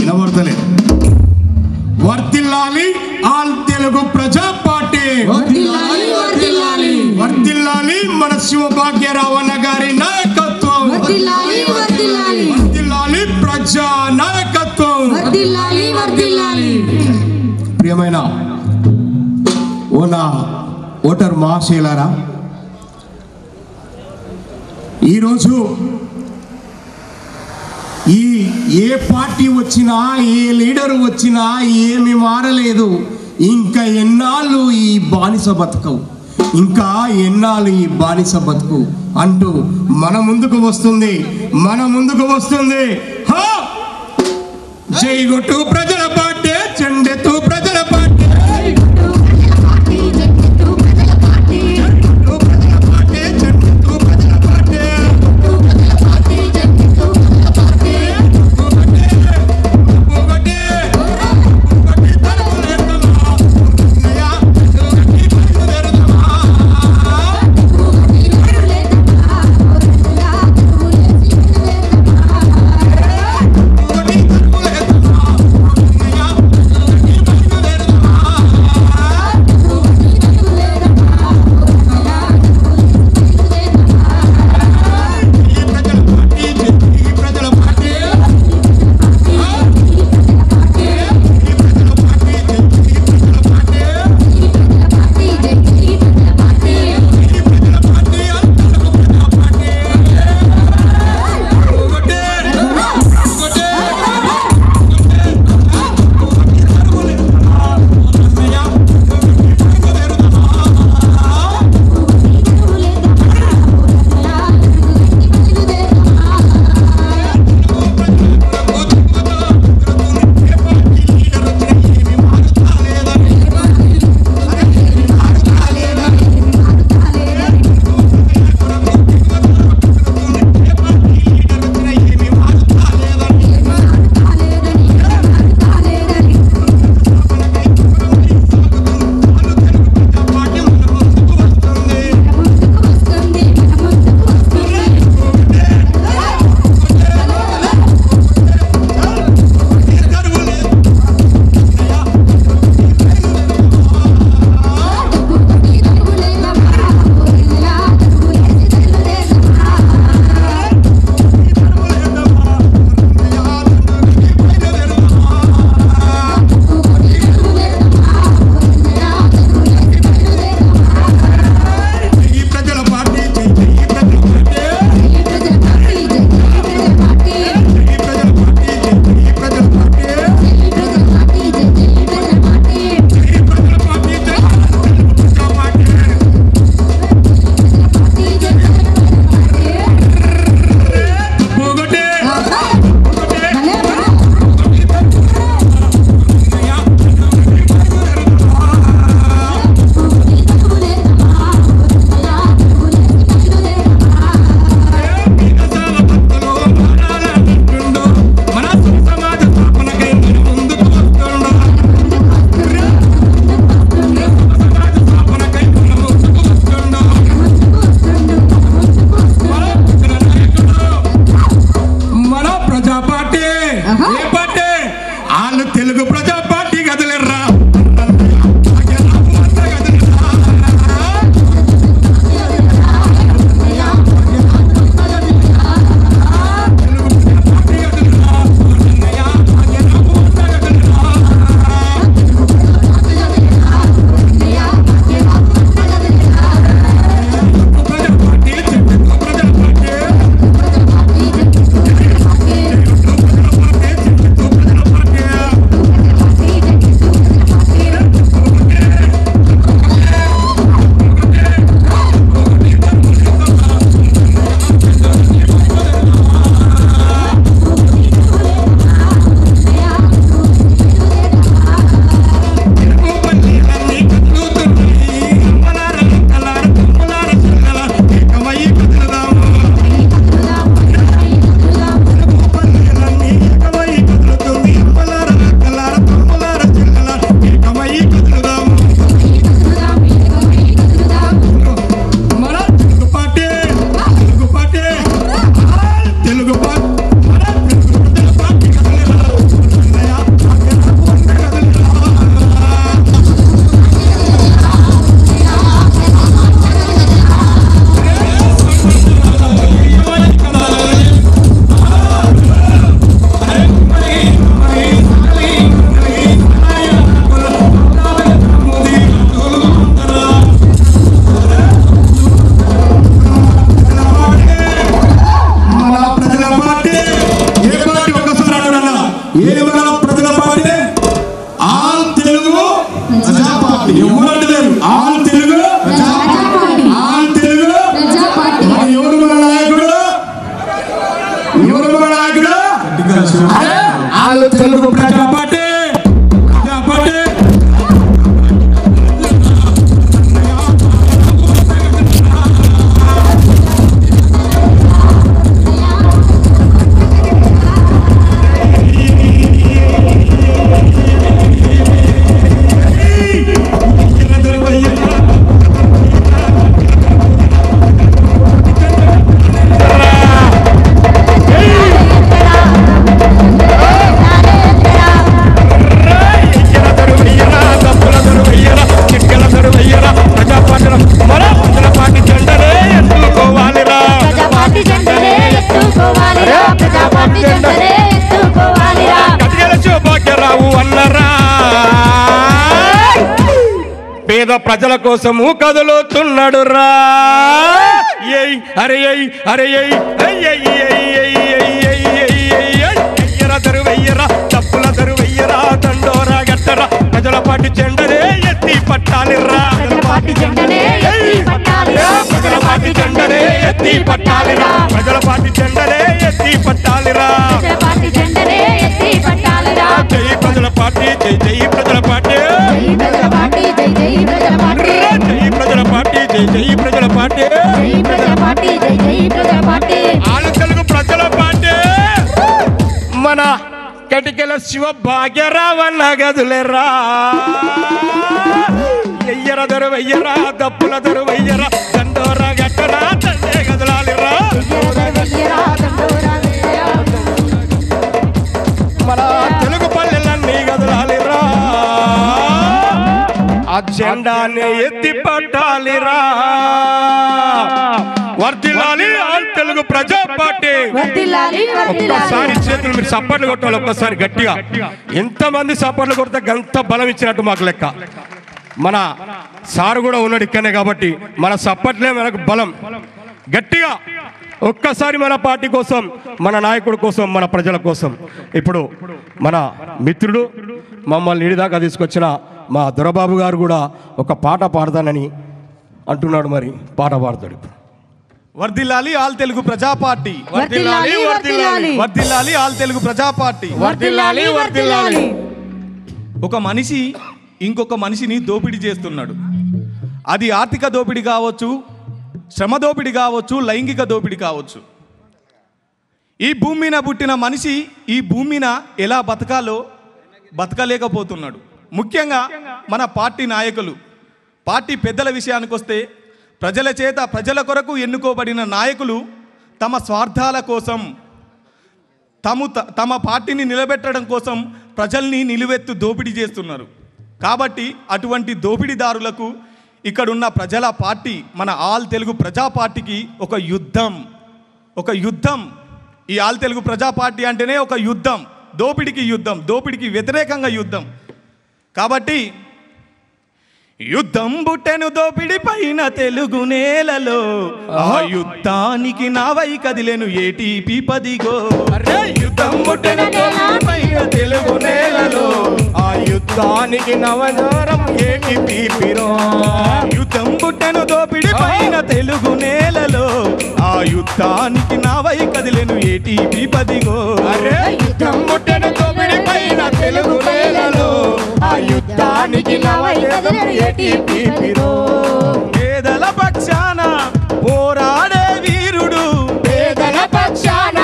వినబడతలేదు. వర్ధిల్లాలి ఆల్ తెలుగు ప్రజా పార్టీ, వర్ధిల్లాలి మన శివభాగ్యరావు అన్న గారి నాయకత్వం, వర్ధిల్లాలి ప్రజా నాయకత్వం. ప్రియమైన ఓటర్ మహాశయులారా, ఈరోజు ఏ పార్టీ వచ్చినా, ఏ లీడర్ వచ్చినా ఏమి మారలేదు. ఇంకా ఎన్నాళ్ళు ఈ బానిస బతుకు, ఇంకా ఎన్నాళ్ళు ఈ బానిస బతుకు అంటూ మన ముందుకు వస్తుంది. జై గొట్టు ప్రజల పార్టీ, చెండెత్తు ప్రజల పార్టీ, ప్రజల కోసము కదులుతున్నాడు రా. అరే అరే ఎయ్యరా దరు వెయ్యరా తప్పుల దరు వెయ్యరా దండోరా గట్టరా ప్రజల పార్టీ జెండనే ఎత్తి పట్టాలిరా. ప్రజల పార్టీ జెండనే ఎత్తి పట్టాలిరా. ప్రజల పార్టీ జెండనే ఎత్తి పట్టాలిరా. ప్రజల పార్టీ జెండనే ఎత్తి పట్టాలిరా. ప్రజల పార్టీ జెండనే ఎత్తి పట్టాలిరా. జై ప్రజల పార్టీ జై జై ప్రజల పార్టీ జై ప్రజల పార్టీ జై జై ప్రజల పార్టీ జై ప్రజల పార్టీ జై జై ప్రజల పార్టీ జై ప్రజల పార్టీ జై జై ప్రజల పార్టీ ఆలు తెలుగు ప్రజల పార్టీ మన కటికల శివ భాగ్యరావన్న గదులేరా. ఎయ్యర దొరు వెయ్యరా దప్పుల దొరు వెయ్యరా దండోరా గట్టరా దండే గదులాలిరా. మన తెలుగు పల్లెలన్నీ గదులాలిరా. ఆ జెండాన్ని ఎత్తి పట్టాలిరా. వర్ధిల్లాలి ఆల్ తెలుగు ప్రజా పార్టీ. ఒక్కసారి చేతులు మీరు సప్పట్లు కొట్టాలి ఒక్కసారి గట్టిగా. ఎంతమంది సప్పట్లు కొడితే గంత బలం ఇచ్చినట్టు మాకు లెక్క. మన సారు కూడా ఉన్నాడు ఇక్కడనే కాబట్టి మన సప్పట్లే మనకు బలం. గట్టిగా ఒక్కసారి మన పార్టీ కోసం మన నాయకుడి కోసం మన ప్రజల కోసం. ఇప్పుడు మన మిత్రుడు మమ్మల్ని నీడిదాకా తీసుకొచ్చిన మా దొరబాబు గారు కూడా ఒక పాట పాడతానని అంటున్నాడు. మరి పాట పాడతాడు ఇప్పుడు. వర్ధిల్లాలి ఆల్ తెలుగు ప్రజా పార్టీ. వర్ధిల్లాలి వర్ధిల్లాలి వర్ధిల్లాలి ఆల్ తెలుగు ప్రజా పార్టీ. వర్ధిల్లాలి వర్ధిల్లాలి. ఒక మనిషి ఇంకొక మనిషిని దోపిడీ చేస్తున్నాడు. అది ఆర్థిక దోపిడీ కావచ్చు, శ్రమ దోపిడీ కావచ్చు, లైంగిక దోపిడీ కావచ్చు. ఈ భూమి మీద పుట్టిన మనిషి ఈ భూమి మీద ఎలా బతకాలో బతకలేకపోతున్నాడు. ముఖ్యంగా మన పార్టీ నాయకులు, పార్టీ పెద్దల విషయానికి వస్తే ప్రజల చేత ప్రజల కొరకు ఎన్నుకోబడిన నాయకులు తమ స్వార్థాల కోసం తమ పార్టీని నిలబెట్టడం కోసం ప్రజల్ని నిలువెత్తు దోపిడీ చేస్తున్నారు. కాబట్టి అటువంటి దోపిడీదారులకు ఇక్కడున్న ప్రజల పార్టీ మన ఆల్ తెలుగు ప్రజా పార్టీకి ఒక యుద్ధం. ఈ ఆల్ తెలుగు ప్రజా పార్టీ అంటేనే ఒక యుద్ధం. దోపిడీకి యుద్ధం, దోపిడీకి వ్యతిరేకంగా యుద్ధం. కాబట్టి యుద్ధం బుట్టెను దోపిడి పైన తెలుగు నేలలో, ఆ యుద్ధానికి నావై కదిలేను ఏటీపీ 10గో. యుద్ధం బుట్టెను దోపిడి పైన తెలుగు నేలలో, ఆ యుద్ధానికి నవజారం ఏటీపీ పిరో. యుద్ధం బుట్టెను దోపిడి పైన తెలుగు నేలలో, ఆ యుద్ధానికి నావై కదిలేను ఏటీపీ 10గో. యుద్ధం బుట్టెను దోపిడి పైన తెలుగు నేలలో, ఆ యుద్ధానికి నవై కదిలేను ఏటీపీ పిరో. పేదల పక్షాన పోరాడే వీరుడు, పేదల పక్షాన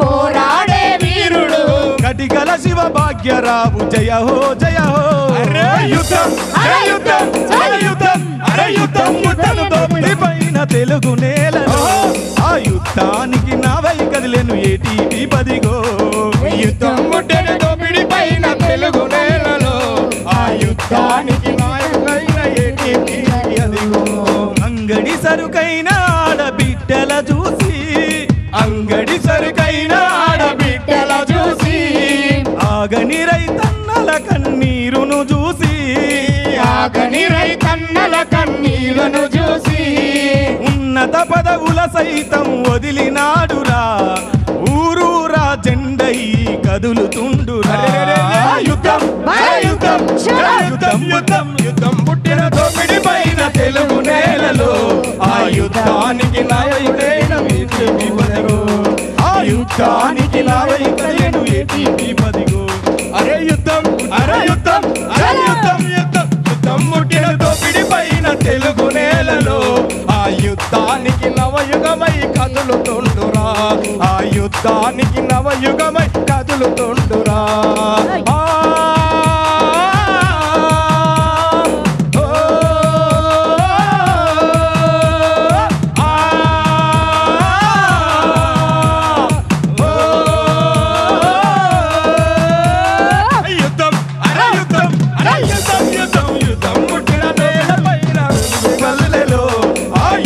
పోరాడే వీరుడు, కటికల శివ భాగ్యరావు జయ హో జయ హో. అరే యుద్ధం అరే యుద్ధం అరే యుద్ధం అరే యుద్ధం యుద్ధం దోపిడి పైన తెలుగు నేలలో, ఆ యుద్ధానికి నావై కదిలేను ఏటీపీ 10గో. యుద్ధం ముట్టెను దోపిడి పైన తెలుగు నేలలో, ఆ యుద్ధానికి నాయకులైన ఏటీపీ 10గో. అంగడి సరుకైన ఆడబిడ్డల చూసి, అంగడి సరుకైన ఆడబిడ్డల చూసి, ఆగని రైతన్నల కన్నీరును చూసి, ఆగని రైతన్నల కన్నీరును చూసి, ఉన్నత పదవుల సైతం వదిలినాడురా, ఊరూరా జెండై కదులుతుండురా. యుద్ధం యుద్ధం యుద్ధం యుద్ధం యుద్ధం పుట్టిన దోపిడి పైన తెలుగు నేలలో, ఆ యుద్ధానికి నాయకుడైన ఏటీపీ 10గో. ఆ యుద్ధానికి నాయకుడైన ఏటీపీ 10గో. అరే యుద్ధం అరే యుద్ధం అరే యుద్ధం యుద్ధం యుద్ధం పుట్టిన దోపిడి పైన తెలుగు నేలలో, ఆ యుద్ధానికి నవయుగమై కదులుతుండురా, ఆ యుద్ధానికి నవయుగమై కదులుతుండురా.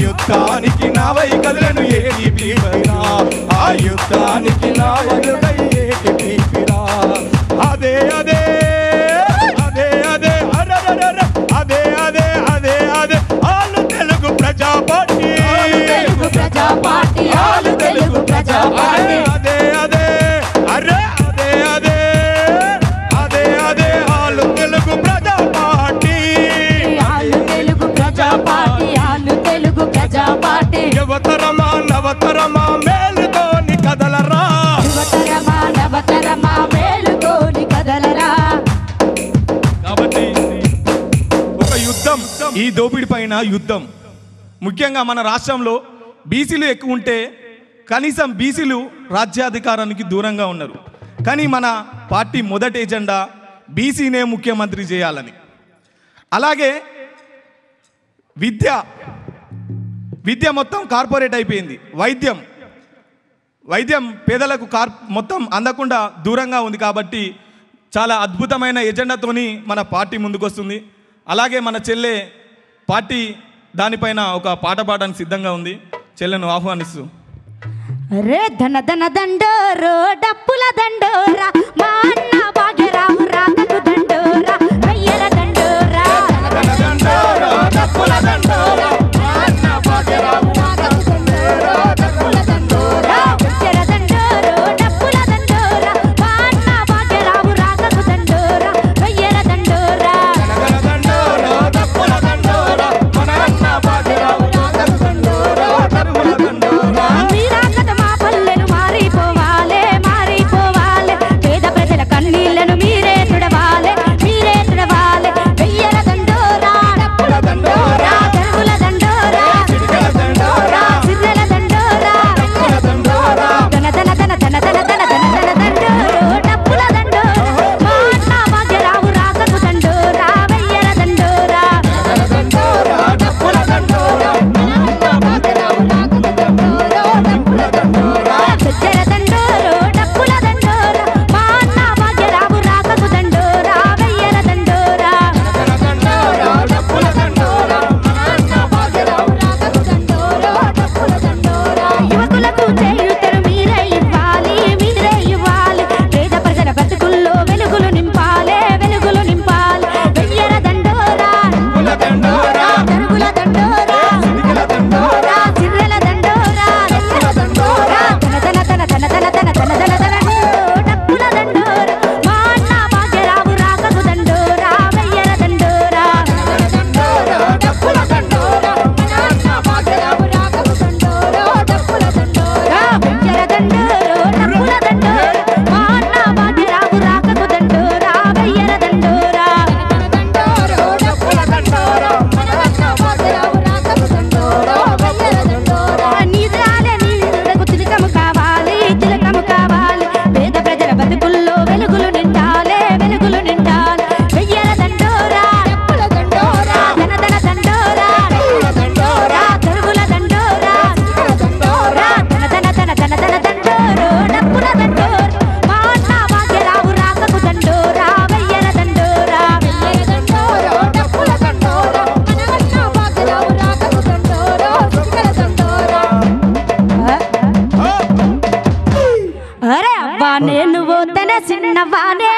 యుద్ధానికి నావై కదిలేను ఏటీపీ 10. ఆ యుద్ధానికి నాయకుడై ఏటీపీ 10. అదే అదే అదే అదే అదే అదే అదే నవతరమా మేలుకోని కదలరా, యువతరమా నవతరమా మేలుకోని కదలరా. కాబట్టి ఒక యుద్ధం, ఈ దోపిడి పైన యుద్ధం. ముఖ్యంగా మన రాష్ట్రంలో బీసీలు ఎక్కువ ఉంటే కనీసం బీసీలు రాజ్యాధికారానికి దూరంగా ఉన్నారు. కానీ మన పార్టీ మొదటి ఎజెండా బీసీనే ముఖ్యమంత్రి చేయాలని. అలాగే విద్య మొత్తం కార్పొరేట్ అయిపోయింది. వైద్యం పేదలకు మొత్తం అందకుండా దూరంగా ఉంది. కాబట్టి చాలా అద్భుతమైన ఎజెండాతోని మన పార్టీ ముందుకొస్తుంది. అలాగే మన చెల్లె పార్టీ దానిపైన ఒక పాట పాడడానికి సిద్ధంగా ఉంది. చెల్లెను ఆహ్వానిస్తూ. రే ధన ధన దండోరో డప్పుల దండోరా, మా అన్న భాగ్యరావు రాకకు దండోరా, వెయ్యల దండోరా. ధన దండోరో డప్పుల దండోరా, మా అన్న భాగ్యరావు రాకకు దండోరా, డప్పుల దండోరా. వెయ్యల దండోరో డప్పుల దండోరా, మా అన్న భాగ్యరావు రాకకు దండోరా, వెయ్యల దండోరా. ధన దండోరో డప్పుల దండోరా, మన అన్న భాగ్యరావు రాకకు దండోరా, డప్పుల దండోరా. మీరాకత మా పల్లెలు మారిపోవాలే, మారిపోవాలే. పేద ప్రజల కన్నీళ్లను మీరే తుడవాలే, మీరే తుడవాలే. వెయ్యల దండోరా, డప్పుల దండోరా, దరువుల దండోరా, చిటికెల దండోరా, సిర్రెల దండోరా, డప్పుల దండోరా. ధన ధన ధన ధన ధన ధన ధన ధన దండోరో డప్పుల దండోరా, మా అన్న భాగ్యరావు రాకకు దండోరా, వెయ్యల దండోరా. ధన దండోరా, డప్పుల దండోరా, మన అన్న భాగ్యరావు రాకకు దండోరా, డప్పుల దండోరా. సజ్జల దండోరో డప్పుల దండోరా, మా అన్న భాగ్యరావు రాకకు దండోరా, వెయ్యల దండోరా. ధన దండోరా, డప్పుల దండోరా, మన అన్న భాగ్యరావు రాకకు దండోరా, డప్పుల దండోరా. యువకులకు చేయూతను మీరే ఇవ్వాలి, మీరే ఇవ్వాలి. పేద ప్రజల బతుకుల్లో వెలుగులు నింపాలే, వెలుగులు నింపాలి. వెయ్యల దండోరా, డప్పుల దండోరా, దరువుల దండోరా, చిటికెల దండోరా, సిర్రెల దండోరా, డప్పుల దండోరా. ధన ధన ధన ధన ధన ధన ధన ధన ధన డప్పుల దండోరా, మా అన్న భాగ్యరావు రాకకు దండోరా, వెయ్యల దండోరా. ధన దండోరా, డప్పుల దండోరా, మన అన్న భాగ్యరావు రాకకు దండోరా, డప్పుల దండోరా. వెయ్యల దండోరో డప్పుల దండోరా, మా అన్న భాగ్యరావు రాకకు దండోరా, వెయ్యల దండోరా. దండోరా, డప్పుల దండోరా, మన అన్న భాగ్యరావు రాకకు దండోరా, వెయ్యల దండోరా. నిద్రాలే నీడకు తిలకము కావాలి, తిలకము కావాలి. పేద ప్రజల బతుకుల్లో వెలుగులు నిండాలే, వెలుగులు నిండాలి. వెయ్యల దండోరా, డప్పుల దండోరా, ధన ధన దండోరా, డప్పుల దండోరా, దరువుల దండోరా, చిటికెల దండోరా. ధన ధన ధన ధన ధన దండోరో డప్పుల దండోరా, మా అన్న భాగ్యరావు రాకకు దండోరా, వెయ్యల దండోరా. వెయ్యల దండోరా, డప్పుల దండోరా, మన అన్న భాగ్యరావు రాకకు దండోరా, చిటికెల దండోరా. అరే అవ్వా నేను పోతేనే చిన్నవానే